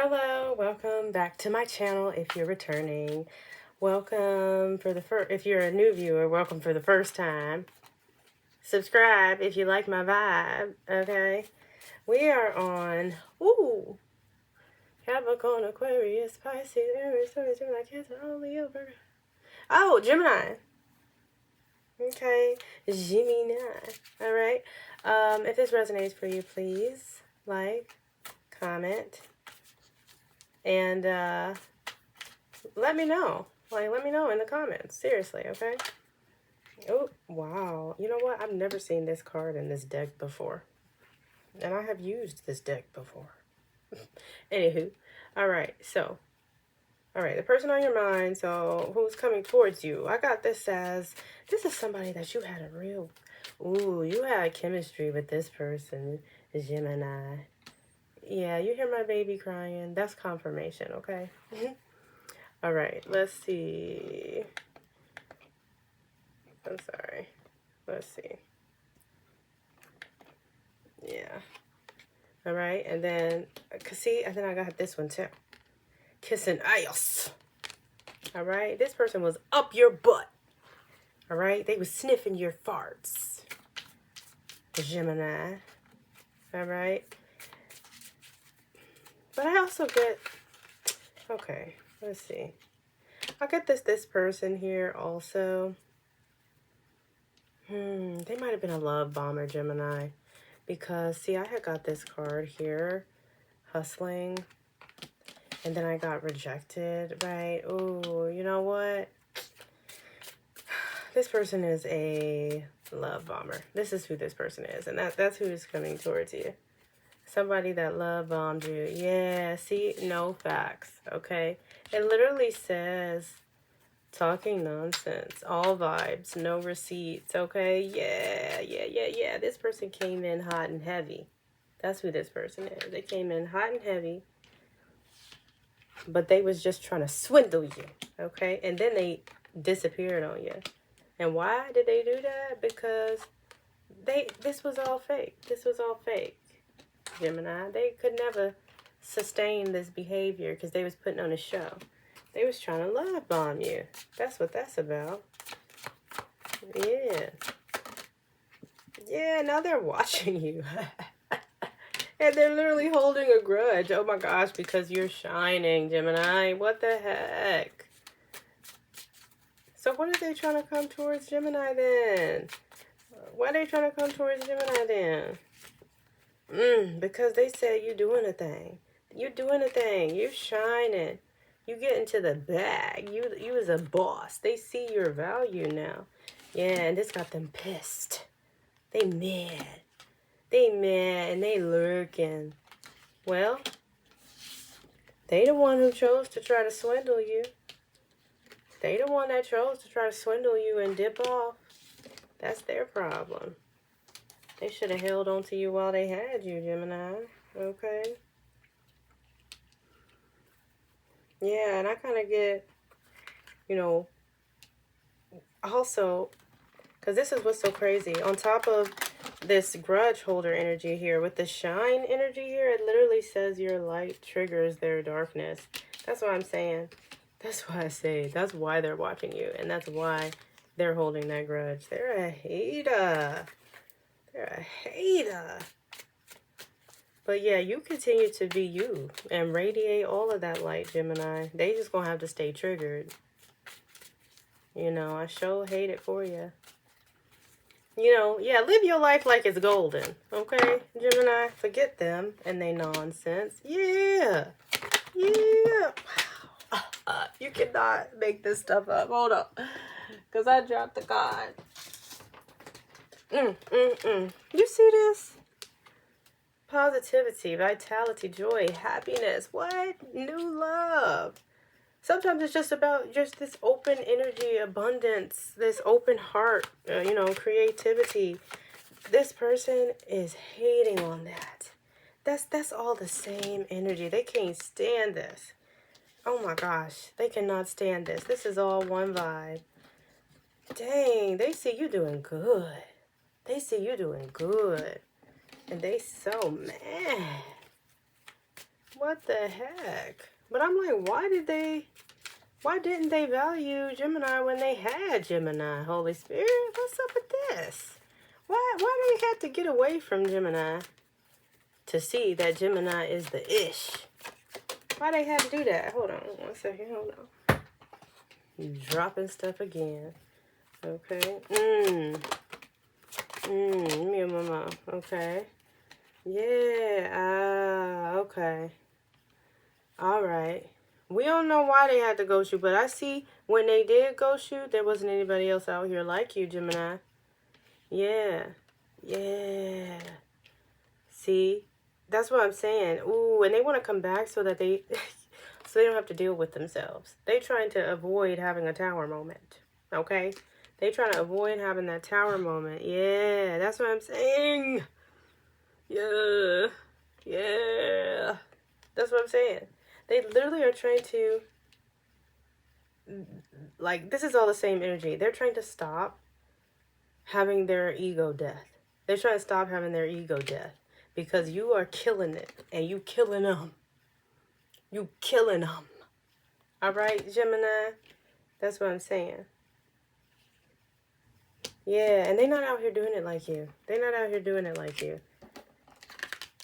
Hello, welcome back to my channel if you're returning. Welcome for the if you're a new viewer, welcome for the first time. Subscribe if you like my vibe, okay? We are on, Capricorn, Aquarius, Pisces, Aries, Taurus, Gemini, Cancer, Leo, Virgo. Oh, Gemini. Okay, Gemini. All right. If this resonates for you, please like, comment, and let me know. Let me know in the comments. Seriously, okay? Oh, wow. You know what? I've never seen this card in this deck before. And I have used this deck before. Anywho. Alright, so. Alright, the person on your mind, so who's coming towards you? I got this as, this is somebody that you had a real, you had chemistry with this person, Gemini. Yeah, you hear my baby crying. That's confirmation, okay? All right, let's see. I'm sorry. Let's see. Yeah. All right, and then, see, and then I got this one too. Kissing ass. All right, this person was up your butt. All right, they was sniffing your farts. Gemini. All right. But I also get, okay, let's see. I get this person here also. They might have been a love bomber, Gemini. Because, see, I had got this card here, hustling. And then I got rejected, right? Oh, you know what? This person is a love bomber. This is who this person is. And that's who is coming towards you. Somebody that love bombed you. Yeah, see, no facts, okay? It literally says talking nonsense, all vibes, no receipts, okay? Yeah. This person came in hot and heavy. That's who this person is. They came in hot and heavy, but they was just trying to swindle you, okay? And then they disappeared on you. And why did they do that? Because this was all fake. This was all fake. Gemini, they could never sustain this behavior because they was putting on a show. They was trying to love bomb you. That's what that's about. Yeah, now they're watching you. And they're literally holding a grudge. Oh my gosh, because you're shining, Gemini. What the heck? So what are they trying to come towards Gemini then? Why are they trying to come towards Gemini then? Because they said you doing a thing. You doing a thing. You shining. You get into the bag. You as a boss. They see your value now. Yeah, and this got them pissed. They mad. They mad and they lurking. Well, they the one who chose to try to swindle you. They the one that chose to try to swindle you and dip off. That's their problem. They should have held on to you while they had you, Gemini. Okay? Yeah, and I kind of get, also, because this is what's so crazy. On top of this grudge holder energy here, with the shine energy here, it literally says your light triggers their darkness. That's what I'm saying. That's why I say, that's why they're watching you. And that's why they're holding that grudge. They're a hater. They're a hater. But yeah, you continue to be you and radiate all of that light, Gemini. They just gonna have to stay triggered. I sure hate it for you. Yeah, live your life like it's golden, okay, Gemini? Forget them and they nonsense. Yeah. Wow. You cannot make this stuff up. Hold up. Because I dropped the card. You see this? Positivity, vitality, joy, happiness. What? New love. Sometimes it's just about this open energy, abundance, this open heart, creativity. This person is hating on that. That's all the same energy. They can't stand this. Oh my gosh, they cannot stand this. This is all one vibe. Dang, they see you doing good. They see you doing good. And they so mad. What the heck? But I'm like, why didn't they value Gemini when they had Gemini? Holy Spirit, what's up with this? Why do they have to get away from Gemini to see that Gemini is the ish? Why they had to do that? Hold on 1 second, hold on. You dropping stuff again. Okay. Me and mama. Okay. Yeah, okay. All right. We don't know why they had to ghost you, but I see when they did ghost you, there wasn't anybody else out here like you, Gemini. Yeah. Yeah. See? That's what I'm saying. Ooh, and they want to come back so that they so they don't have to deal with themselves. They trying to avoid having a tower moment. Okay? They trying to avoid having that tower moment. Yeah, that's what I'm saying. Yeah. Yeah. That's what I'm saying. They literally are trying to, like, this is all the same energy. They're trying to stop having their ego death. They're trying to stop having their ego death because you are killing it and you killing them. You killing them. All right, Gemini? That's what I'm saying. Yeah, and they're not out here doing it like you. They're not out here doing it like you.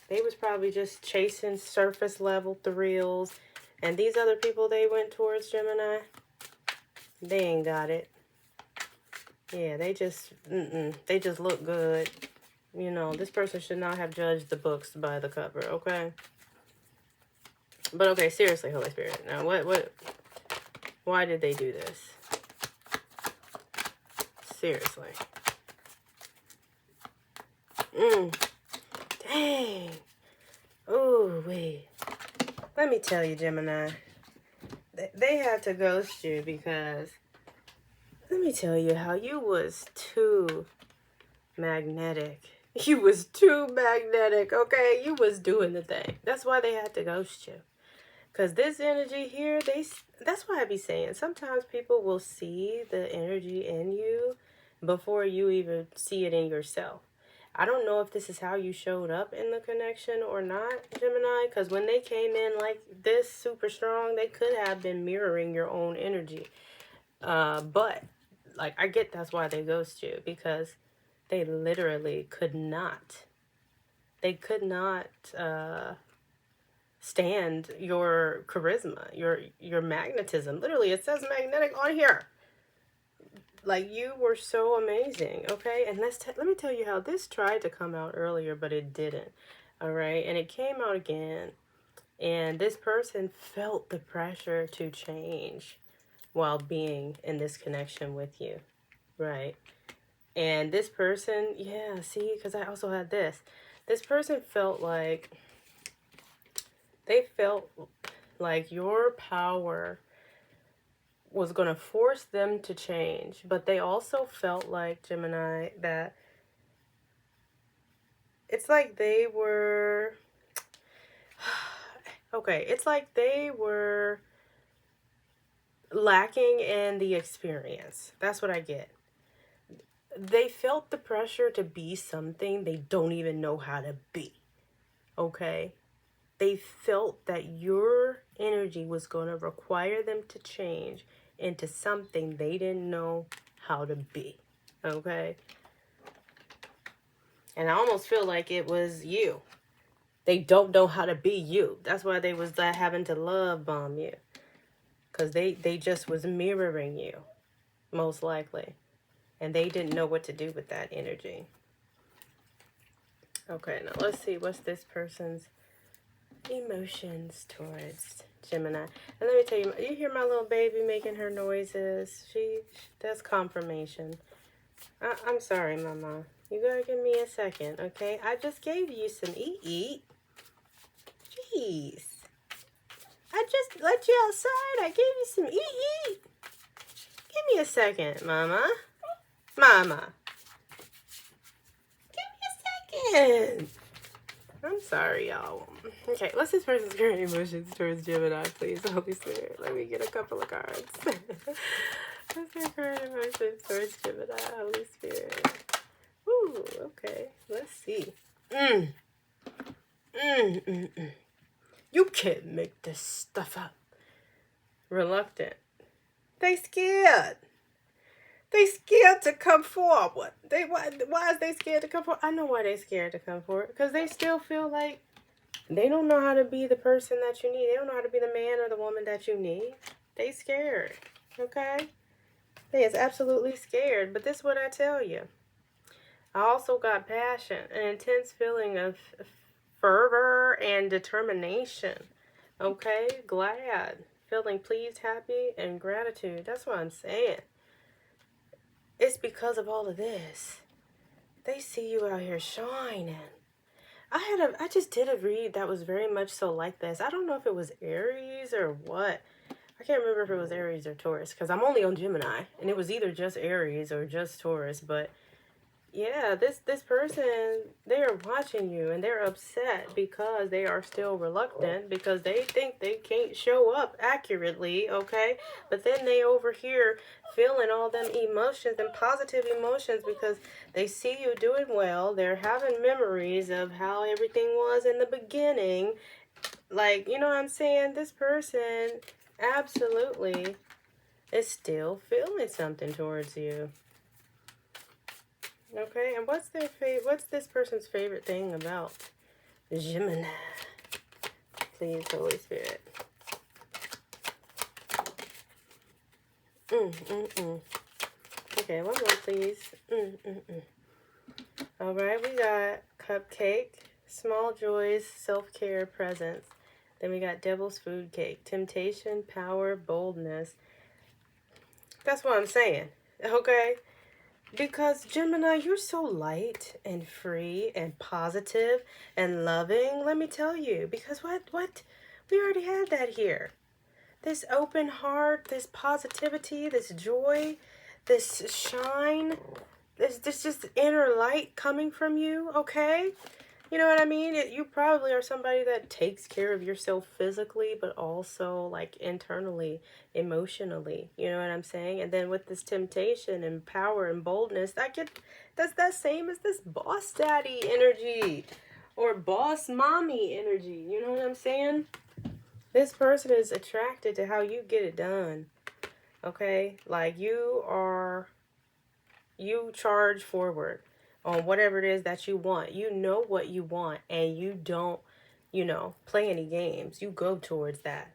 They was probably just chasing surface level thrills. And these other people they went towards, Gemini, they ain't got it. Yeah, they just look good. You know, this person should not have judged the books by the cover, okay? But okay, seriously, Holy Spirit. Now, why did they do this? Seriously. Dang. Ooh, wait. Let me tell you, Gemini. They had to ghost you because, let me tell you how you was too magnetic. You was too magnetic, okay? You was doing the thing. That's why they had to ghost you. Because this energy here, that's why I be saying, sometimes people will see the energy in you before you even see it in yourself. I don't know if this is how you showed up in the connection or not, Gemini, because when they came in like this super strong, they could have been mirroring your own energy. But, like, I get that's why they ghost you, because they literally could not. They could not stand your charisma, your magnetism. Literally, it says magnetic on here. Like, you were so amazing, okay? And let me tell you how this tried to come out earlier, but it didn't, all right? And it came out again, and this person felt the pressure to change while being in this connection with you, right? And this person, yeah, see, because I also had this. This person felt like, your power was going to force them to change, but they also felt like, Gemini, that it's like they were, okay, it's like they were lacking in the experience. That's what I get. They felt the pressure to be something they don't even know how to be, okay? They felt that your energy was going to require them to change into something they didn't know how to be, okay? And I almost feel like it was you. They don't know how to be you. That's why they was having to love bomb you. Because they just was mirroring you, most likely. And they didn't know what to do with that energy. Okay, now let's see. What's this person's emotions towards Gemini? And let me tell you, you hear my little baby making her noises. That's confirmation. I'm sorry, Mama. You gotta give me a second, okay? I just gave you some eat. Jeez. I just let you outside. I gave you some eat. Give me a second, Mama. Mama. Give me a second. I'm sorry, y'all. Okay, what's this person's current emotions towards Gemini, please? Holy Spirit, let me get a couple of cards. What's their current emotions towards Gemini, Holy Spirit? Ooh, okay. Let's see. You You can't make this stuff up. Reluctant. They scared. They scared to come forward. Why is they scared to come forward? I know why they scared to come forward. Because they still feel like they don't know how to be the person that you need. They don't know how to be the man or the woman that you need. They scared. Okay? They is absolutely scared. But this is what I tell you. I also got passion, an intense feeling of fervor and determination. Okay? Glad. Feeling pleased, happy, and gratitude. That's what I'm saying. It's because of all of this. They see you out here shining. I just did a read that was very much so like this. I don't know if it was Aries or what. I can't remember if it was Aries or Taurus, because I'm only on Gemini, and it was either just Aries or just Taurus. But yeah, this person, they are watching you, and they're upset because they are still reluctant, because they think they can't show up accurately, okay? But then they over here feeling all them emotions and positive emotions because they see you doing well. They're having memories of how everything was in the beginning. Like, you know what I'm saying? This person absolutely is still feeling something towards you. Okay, and what's this person's favorite thing about Gemini? Please, Holy Spirit. Okay, one more, please. All right, we got cupcake, small joys, self-care, presence. Then we got devil's food cake, temptation, power, boldness. That's what I'm saying, okay? Because, Gemini, you're so light and free and positive and loving. Let me tell you. Because what? We already had that here. This open heart, this positivity, this joy, this shine, this just inner light coming from you, okay? You know what I mean? You probably are somebody that takes care of yourself physically, but also like internally, emotionally. You know what I'm saying? And then with this temptation and power and boldness, that's that same as this boss daddy energy or boss mommy energy. You know what I'm saying? This person is attracted to how you get it done. Okay? Like you charge forward on whatever it is that you want. You know what you want, and you don't, play any games. You go towards that.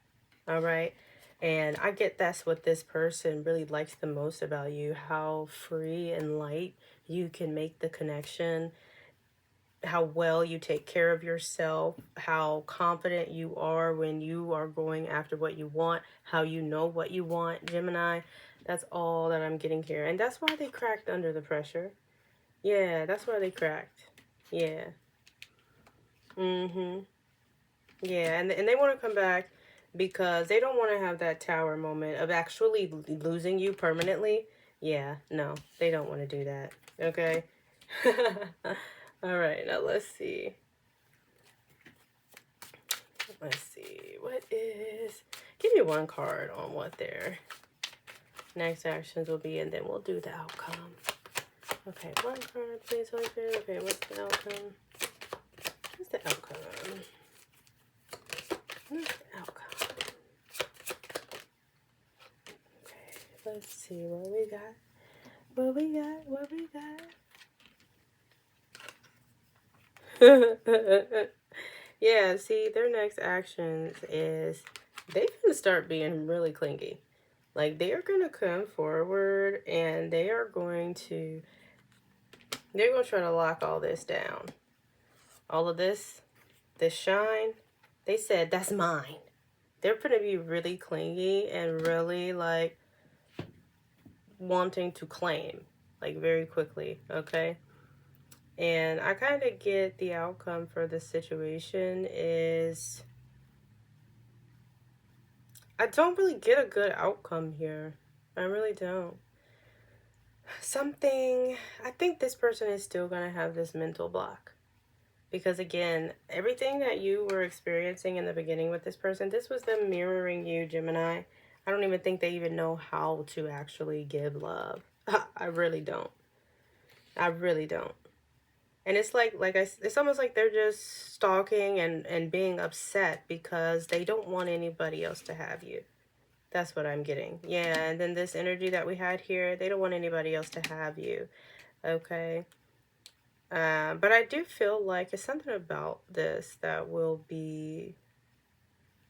All right? And I get that's what this person really likes the most about you, how free and light you can make the connection, how well you take care of yourself, how confident you are when you are going after what you want, how you know what you want, Gemini. That's all that I'm getting here. And that's why they cracked under the pressure. Yeah, that's why they cracked. Yeah. Yeah, and they want to come back because they don't want to have that tower moment of actually losing you permanently. Yeah, no, they don't want to do that. Okay? All right, now let's see. What is... Give me one card on what their next actions will be, and then we'll do the outcome. Okay, one card, please, Holy Spirit. Okay, what's the outcome? What's the outcome? What's the outcome? Okay, let's see what we got. What we got. Yeah, see, their next actions is they're going to start being really clingy. Like, they are going to come forward and they're going to try to lock all this down. All of this shine, they said, that's mine. They're going to be really clingy and really, like, wanting to claim, like, very quickly, okay? And I kind of get the outcome for this situation is... I don't really get a good outcome here. I really don't. I think this person is still going to have this mental block. Because again, everything that you were experiencing in the beginning with this person, this was them mirroring you, Gemini. I don't even think they even know how to actually give love. I really don't. I really don't. And it's it's almost like they're just stalking and being upset because they don't want anybody else to have you. That's what I'm getting. Yeah, and then this energy that we had here, they don't want anybody else to have you. Okay. But I do feel like it's something about this that will be,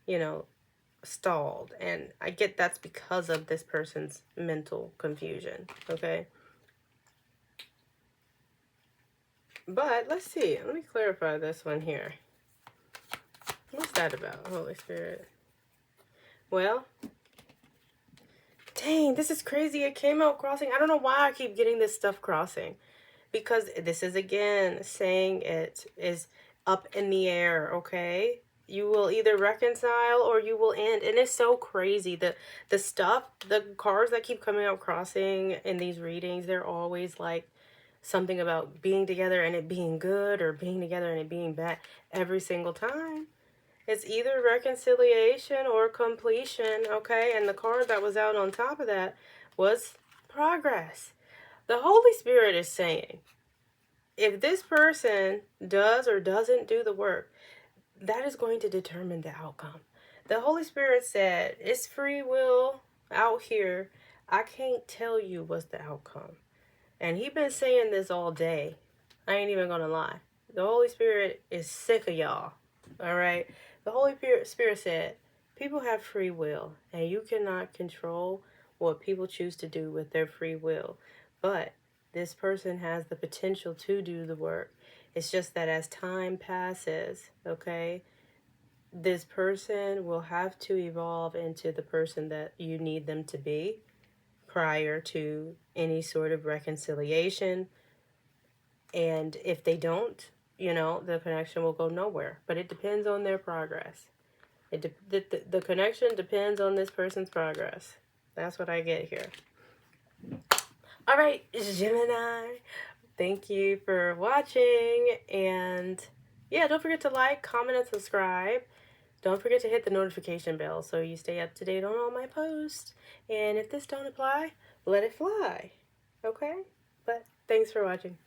you know, stalled. And I get that's because of this person's mental confusion. Okay. But let's see. Let me clarify this one here. What's that about, Holy Spirit? Well, dang, this is crazy. It came out crossing. I don't know why I keep getting this stuff crossing. Because this is, again, saying it is up in the air, okay? You will either reconcile or you will end. And it's so crazy. The stuff, the cards that keep coming out crossing in these readings, they're always like something about being together and it being good, or being together and it being bad every single time. It's either reconciliation or completion, okay? And the card that was out on top of that was progress. The Holy Spirit is saying, if this person does or doesn't do the work, that is going to determine the outcome. The Holy Spirit said, it's free will out here. I can't tell you what's the outcome. And he's been saying this all day. I ain't even gonna lie. The Holy Spirit is sick of y'all. All right? The Holy Spirit said, people have free will, and you cannot control what people choose to do with their free will. But this person has the potential to do the work. It's just that as time passes, okay, this person will have to evolve into the person that you need them to be prior to any sort of reconciliation. And if they don't, the connection will go nowhere. But it depends on their progress. The connection depends on this person's progress. That's what I get here. All right, Gemini. Thank you for watching. And yeah, don't forget to like, comment, and subscribe. Don't forget to hit the notification bell so you stay up to date on all my posts. And if this don't apply, let it fly. Okay? But thanks for watching.